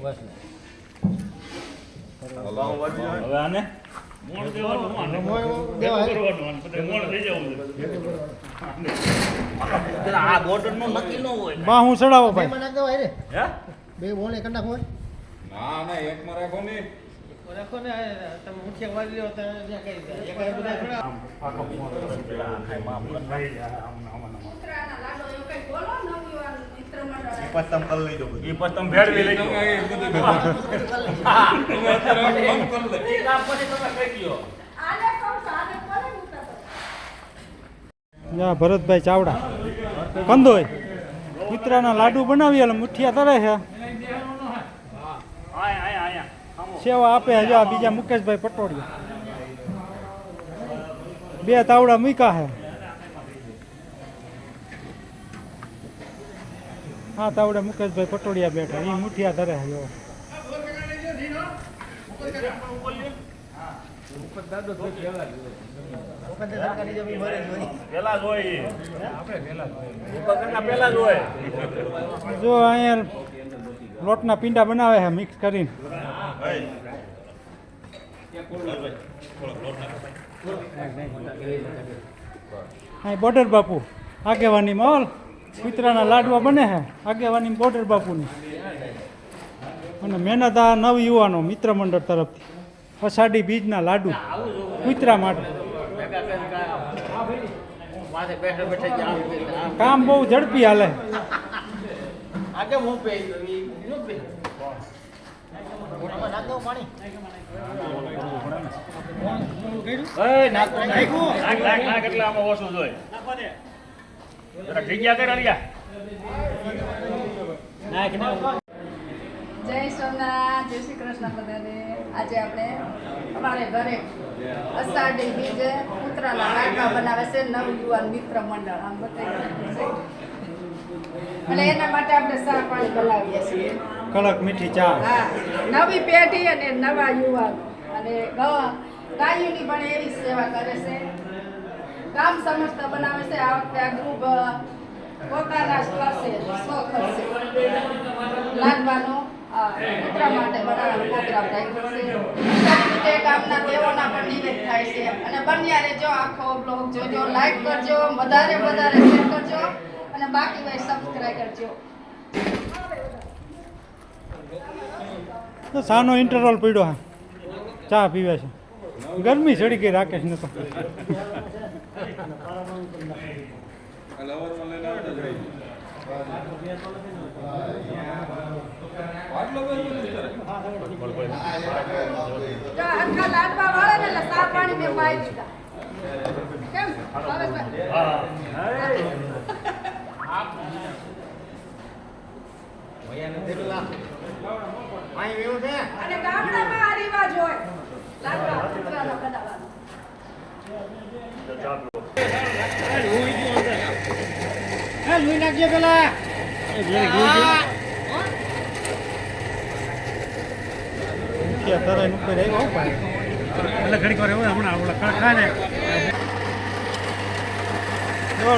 હવે આને મોણ દેવાનું આ બોર્ડર નું નક્કી ન હોય બા હું ચડાવો ભાઈ હે બે બોલે કંડા હોય ના ના એક માં રાખો ને રાખો ને તમે મુખ્ય વાળી લ્યો તો જ્યાં કઈ જાય એક બધા થોડા આખો ફોન પેલા ખાઈ માફ કરી ઉતરાના લાડો એવું કઈ બોલો નવું મિત્ર મંડળ પતમ કલ લઈ દો એ પતમ ભેળવી લઈ દો એ બધું હા કામ કર લે એ કામ પછી તમે કહી દો આને કહું સાને કોને ઉતરતો યા ભરતભાઈ ચાવડા કંદોય મિત્રાના લાડુ બનાવી એટલે મુઠિયા તરે છે આયા સેવા આપે હજુ આ બીજા મુકેશભાઈ પટોડિયા બે તાવડા મૂક્યા છે હા તાવડા મુકેશભાઈ પટોડિયા બેઠા એ મુઠિયા ધરે છે જો પેલા જ હોય પેલા જ હોય જો અહીંયા લોટના પીંડા બનાવે છે મિક્સ કરીને અહીં બોર્ડર બાપુ આગેવાની માહોલ મિત્રાના લાડવા બને છે આગેવાની બોર્ડર બાપુની અને મહેનત આ નવ યુવાનો મિત્ર મંડળ તરફથી અષાઢી બીજના લાડુ કુતરા માટે કામ બહુ ઝડપી હાલે નાખ એટલે આમાં ઓછું જોઈએ જરા જગ્યા કર અલિયા જય સોમનાથ જય શ્રી કૃષ્ણ બધાને આજે આપણે અમારે ઘરે અષાઢી બીજે ઉતરાના લાડવા બનાવે છે નવ યુવાન મિત્ર મંડળ આમ બતાવી અને એના માટે આપણે ચા પાણી બનાવીએ છીએ કડક મીઠી ચા હા નવી પેઢી અને નવા યુવાન અને ગાયોની પણ એવી સેવા કરે છે ગામ સમસ્ત બનાવે છે આ વખતે આ ગ્રુપ પોતાના જ કરશે ખર્ચે લાડવાનો કૂતરા માટે બનાવવાનો પ્રોગ્રામ રાખ્યો છે તે ગામના દેવોના પણ નિવેદ થાય છે અને બન્યા રહેજો આખો બ્લોગ જોજો લાઈક કરજો વધારે શેર કરજો અને બાકી ભાઈ સબસ્ક્રાઇબ કરજો તો સાનો ઇન્ટરવલ પડ્યો હા ચા પીવે છે ગરમી ચડી ગઈ રાકેશ ને તો લવર માં લઈને આવતા જ રહી આટલો બધો જો આખા લાડવા વાળા ને એટલે ચા પાણી મેં પાઈ દીધા કેમ ભાવેશભાઈ હા અને ગામડામાં આ રિવાજ હોય લાડવા કૂતરાના બનાવવાનો જોઈ નાખજો પેલા તરાઈ ઉપર આવ્યો એટલે ઘડીક વાર એવું હમણાં ઓલા કડખા ને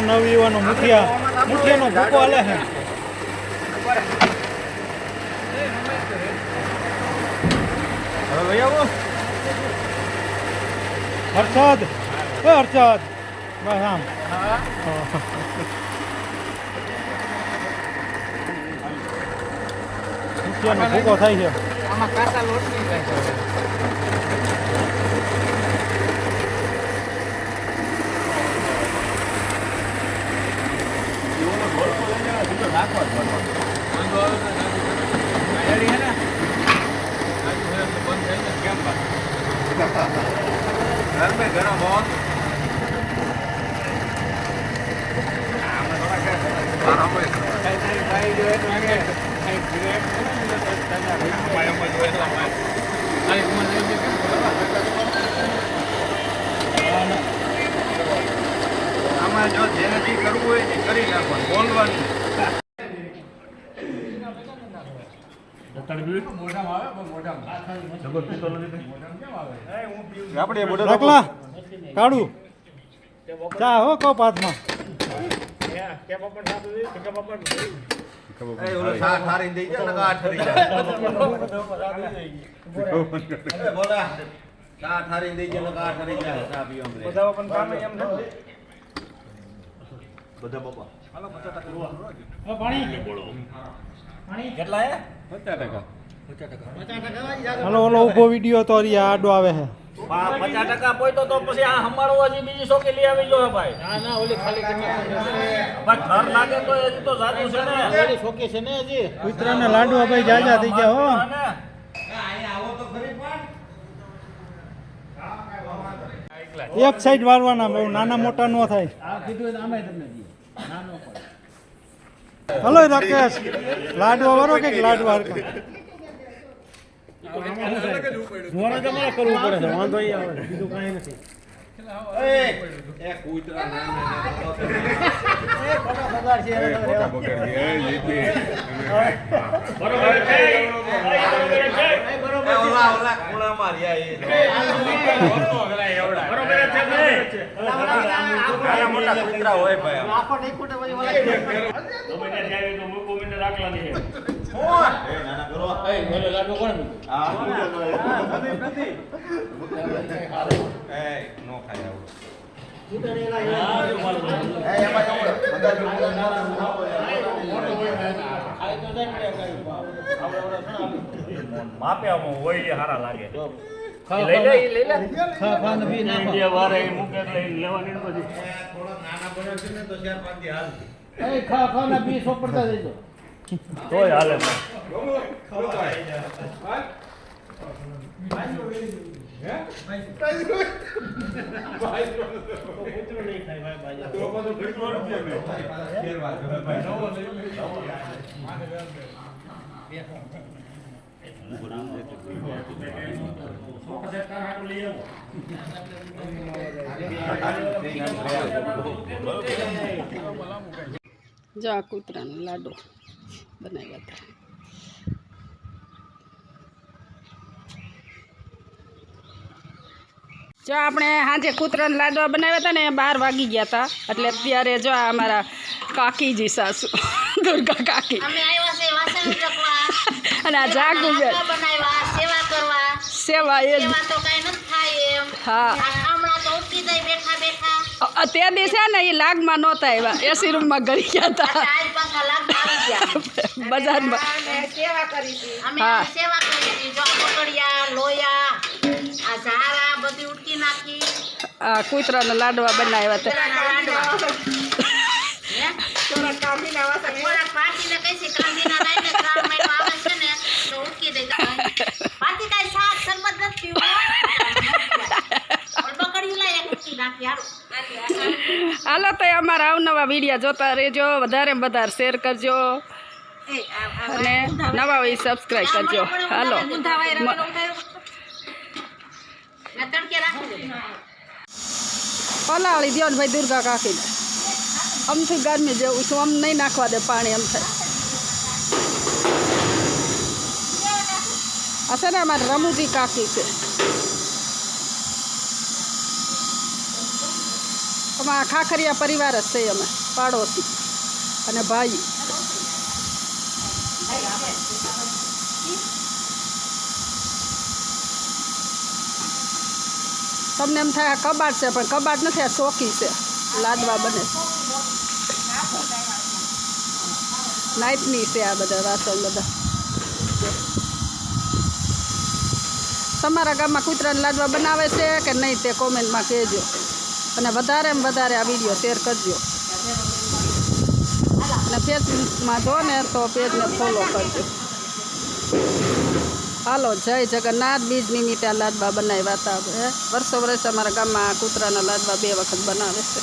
નવયુવાનો મુઠિયાનો ભૂકો હાલે છે હવે લઈ આવો હર્ષદ હર્ષદ બસ આમ મુઠિયાનો ભૂકો થાય છે આમાં કાચા લોટ નહીં થાય ગરમ હોત આમાં જો જેને જે કરવું હોય એ કરી નાખવાનું બોલવાનું રાખલા કાઢું ચા હો કપ હાથમાં એ ઓલો શા ઠારીને દઈ જાય નકા આ ઠરી જાય એ બોલા શા ઠારીને દઈ જાય નકા આ ઠરી જાય ચા પીવા મળે બધા પણ કામ એમ ન બધા બાપા હાલો ઓલો ઊભો વિડીયો તો આ આડો આવે છે 50% પોઈતો તો પછી આ હમાડવા હજી બીજી સોકે લઈ આવી જો ભાઈ ના ના ઓલી ખાલી પણ ઘર લાગે તો હજી તો જાદુ છે ને ઓલી સોકે છે ને હજી કૂતરાના લાડવા ભાઈ જાજા થઈ ગયા હો એક સાઈડ વારવાના બહુ નાના મોટા ન થાય હલો રાકેશ લાડવા વારો કે લાડવા હરકા મોરે તમારે કરવું પડે છે વાંધો ઈ આવે બીજું કાંઈ નથી એ કૂતરા નામ બરોબર છે ઓલા ઓલા ખૂણા માર્યા એ બરોબર છે નાના મોટા કૂતરા હોય ભાઈ તો મને જાય તો મૂકો મને રાખલા દે એ નાના કરો મેલો લાડવો કોણ હા એ નો ખાય આવું માપે આમ હોય એ હારા લાગે લઈ લે ખા ને બી નાખો જે વારે મૂકે એટલે લેવાની પછી થોડો નાના બને છે ને તો 4-5 દી હાલ એ ખા ના બી સોપડતા દેજો તોય હાલે જો આ કૂતરાનો લાડો બનાવ્યા હતા જો આપણે સાંજે કૂતરાના લાડવા બનાવ્યા હતા ને 12 વાગી ગયા હતા એટલે અત્યારે જો આ અમારા કાકીજી સાસુ દુર્ગા કાકી અમે આવ્યા છે વાસણ ઉટકવા અને આ જાગુબેન બનાવ્યા સેવા કરવા સેવા એ જ સેવા તો કઈ નથી થાય એમ હા આ હમણાં તો ઉઠી જાય બેઠા બેઠા તે દિવસે ને એ લાગમાં નહોતા આવ્યા એસી રૂમમાં ગળી ગયા હતા આજ પાછા લાગ આવી ગયા બજારમાં સેવા કરી હતી અમે હા. સેવા કરી હતી જો આ પકડિયા લોયા આ ઝારા બધી ઉટકી નાખી આ કૂતરાના લાડવા બનાવ્યા હતા થોડાક પાટીને કઈ છે કાંદીના લાઈને 3 મહિનો આવે છે ને તો ઉટકી દઈ પાટી કાંઈ શાક સરબત નથી પીવું બકડ્યું લાય એક ઉટકી નાખી હારું હાલો તો અમારા અવનવા વિડીયો જોતા રહેજો વધારે વધારે શેર કરજો અને નવા હોય સબસ્ક્રાઈબ કરજો હાલો પલાળી દો ને ભાઈ દુર્ગા કાકીને અમથી ગરમી જેવું છું આમ નહીં નાખવા દે પાણી એમ થાય હશે ને અમારે રમુજી કાકી છે અમારા ખાખરિયા પરિવાર જ છે અમે પાડોશી અને ભાઈ તમને એમ થાય આ કબાટ છે પણ કબાટ નથી આ ચોકી છે લાડવા બને નાઇટની છે આ બધા વાસણ બધા તમારા ગામમાં કૂતરાના લાડવા બનાવે છે કે નહીં તે કોમેન્ટમાં કહેજો અને વધારેમાં વધારે આ વિડીયો શેર કરજો અને ફેસબુકમાં જો ને તો પેજને ફોલો કરજો હાલો જય જગન્નાથ બીજ નિમિત્તે આ લાડવા બનાવ્યા હતા વર્ષો વર્ષ અમારા ગામમાં કૂતરાના લાડવા 2 વખત બનાવે છે